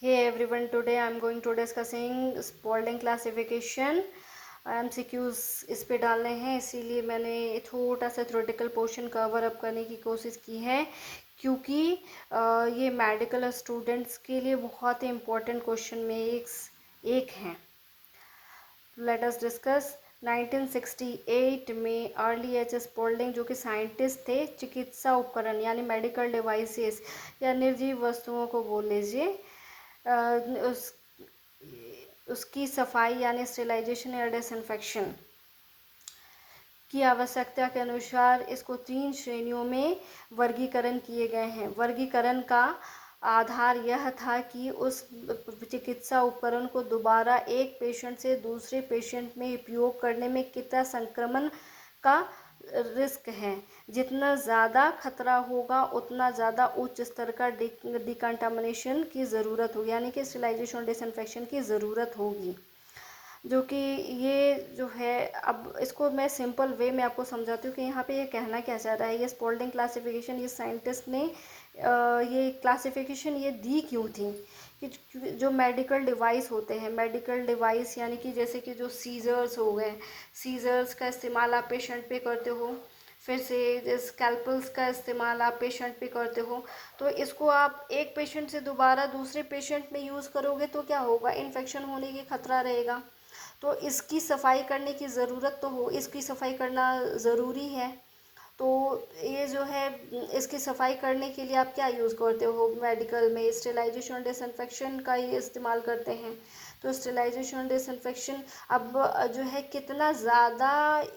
Hey everyone, today I'm going to discussing Spalding classification. MCQs इस पे डालने हैं, इसीलिए मैंने छोटा सा थ्योरेटिकल पोर्शन कवर अप करने की कोशिश की है, क्योंकि ये मेडिकल स्टूडेंट्स के लिए बहुत ही इम्पोर्टेंट क्वेश्चन में एक हैं। Let us discuss. 1968 में अर्ली एच स्पॉल्डिंग, जो कि साइंटिस्ट थे, चिकित्सा उपकरण यानी मेडिकल डिवाइसेस या निर्जीव वस्तुओं को बोल लीजिए, उस उसकी सफाई यानी स्टेलाइजेशन या डिसइंफेक्शन की आवश्यकता के अनुसार इसको 3 श्रेणियों में वर्गीकरण किए गए हैं। वर्गीकरण का आधार यह था कि उस चिकित्सा उपकरण को दोबारा एक पेशेंट से दूसरे पेशेंट में उपयोग करने में कितना संक्रमण का रिस्क है। जितना ज़्यादा खतरा होगा उतना ज़्यादा उच्च स्तर का डिकंटामिनेशन की ज़रूरत होगी, यानी कि स्टेलाइजेशन और डिसइंफेक्शन की ज़रूरत होगी। जो कि ये जो है, अब इसको मैं सिंपल वे में आपको समझाती हूँ कि यहाँ पे ये कहना क्या चाह रहा है। ये स्पॉल्डिंग क्लासिफिकेशन, ये साइंटिस्ट ने ये क्लासिफिकेशन ये दी क्यों थी कि जो मेडिकल डिवाइस होते हैं, मेडिकल डिवाइस यानी कि जैसे कि जो सीजर्स हो गए, सीजर्स का इस्तेमाल आप पेशेंट पे करते हो, फिर से स्कैल्पल्स का इस्तेमाल आप पेशेंट पे करते हो, तो इसको आप एक पेशेंट से दोबारा दूसरे पेशेंट में यूज़ करोगे तो क्या होगा, इन्फेक्शन होने की खतरा रहेगा। तो इसकी सफाई करने की ज़रूरत तो हो, इसकी सफाई करना ज़रूरी है। तो ये जो है, इसकी सफाई करने के लिए आप क्या यूज़ करते हो मेडिकल में, स्टेलाइजेशन डिसइंफेक्शन का ही इस्तेमाल करते हैं। तो स्टेलाइजेशन डिसइंफेक्शन अब जो है कितना ज़्यादा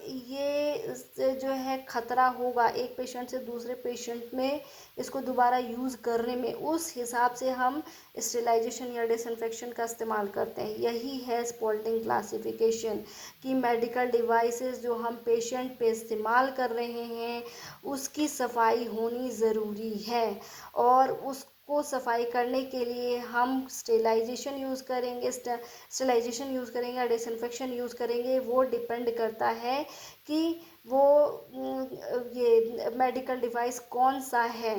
ये जो है ख़तरा होगा एक पेशेंट से दूसरे पेशेंट में इसको दोबारा यूज़ करने में, उस हिसाब से हम स्टेलाइजेशन या डिसइंफेक्शन का इस्तेमाल करते हैं। यही है स्पॉल्डिंग क्लासिफिकेशन कि मेडिकल डिवाइसेस जो हम पेशेंट पे इस्तेमाल कर रहे हैं उसकी सफाई होनी ज़रूरी है, और उसको सफाई करने के लिए हम स्टेलाइजेशन यूज़ करेंगे, स्टेलाइजेशन यूज़ करेंगे या डिसइंफेक्शन यूज़ करेंगे, वो डिपेंड करता है कि वो ये मेडिकल डिवाइस कौन सा है,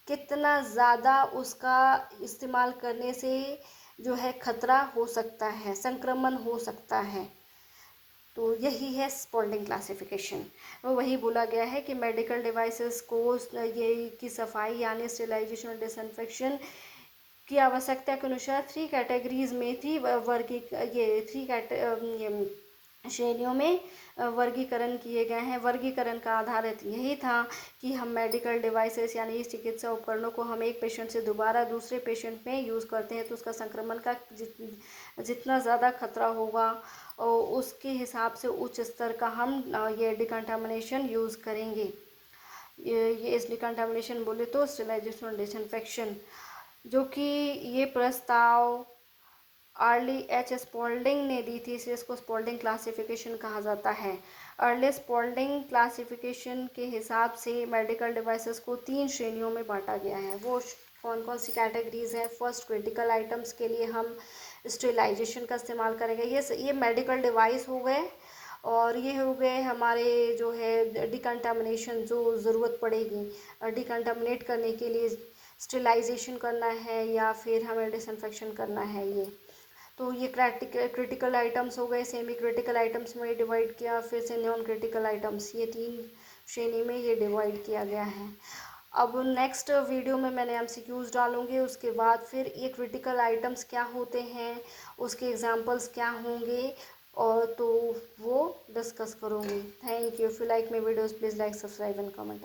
कितना ज़्यादा उसका इस्तेमाल करने से जो है खतरा हो सकता है, संक्रमण हो सकता है। तो यही है स्पॉल्डिंग क्लासिफिकेशन। वही बोला गया है कि मेडिकल डिवाइसेस को ये की सफाई यानी स्टेलाइजेशन और डिसइंफेक्शन की आवश्यकता के अनुसार 3 कैटेगरीज में थी, वर्गी ये 3 श्रेणियों में वर्गीकरण किए गए हैं। वर्गीकरण का आधार यही था कि हम मेडिकल डिवाइसेस यानी इस चिकित्सा उपकरणों को हम एक पेशेंट से दोबारा दूसरे पेशेंट में यूज़ करते हैं तो उसका संक्रमण का जितना ज़्यादा खतरा होगा और उसके हिसाब से उच्च स्तर का हम ये डिकंटामिनेशन यूज़ करेंगे। ये इस डिकंटामिनेशन बोले तो स्टेलाइजेशन और डिसइंफेक्शन, जो कि ये प्रस्ताव अर्ली एच स्पॉल्डिंग ने दी थी, इसलिए इसको स्पॉल्डिंग क्लासिफिकेशन कहा जाता है। अर्ली स्पॉल्डिंग क्लासिफिकेशन के हिसाब से मेडिकल डिवाइसेस को 3 श्रेणियों में बांटा गया है। वो कौन कौन सी कैटेगरीज हैं? फर्स्ट, क्रिटिकल आइटम्स के लिए हम स्टेलाइजेशन का इस्तेमाल करेंगे। ये मेडिकल डिवाइस हो गए, और ये हो गए हमारे जो है डिकंटामिनेशन, जो ज़रूरत पड़ेगी डिकंटामिनेट करने के लिए, स्टेलाइजेशन करना है या फिर हमें डिसइंफेक्शन करना है। ये तो ये क्रिटिकल आइटम्स हो गए। सेमी क्रिटिकल आइटम्स में डिवाइड किया, फिर से नॉन क्रिटिकल आइटम्स, ये 3 श्रेणी में ये डिवाइड किया गया है। अब नेक्स्ट वीडियो में मैंने एमसीक्यूज डालूंगी, उसके बाद फिर ये क्रिटिकल आइटम्स क्या होते हैं, उसके एग्जांपल्स क्या होंगे, और तो वो डिस्कस करूँगी। Thank you. If you like my videos please like, subscribe and comment.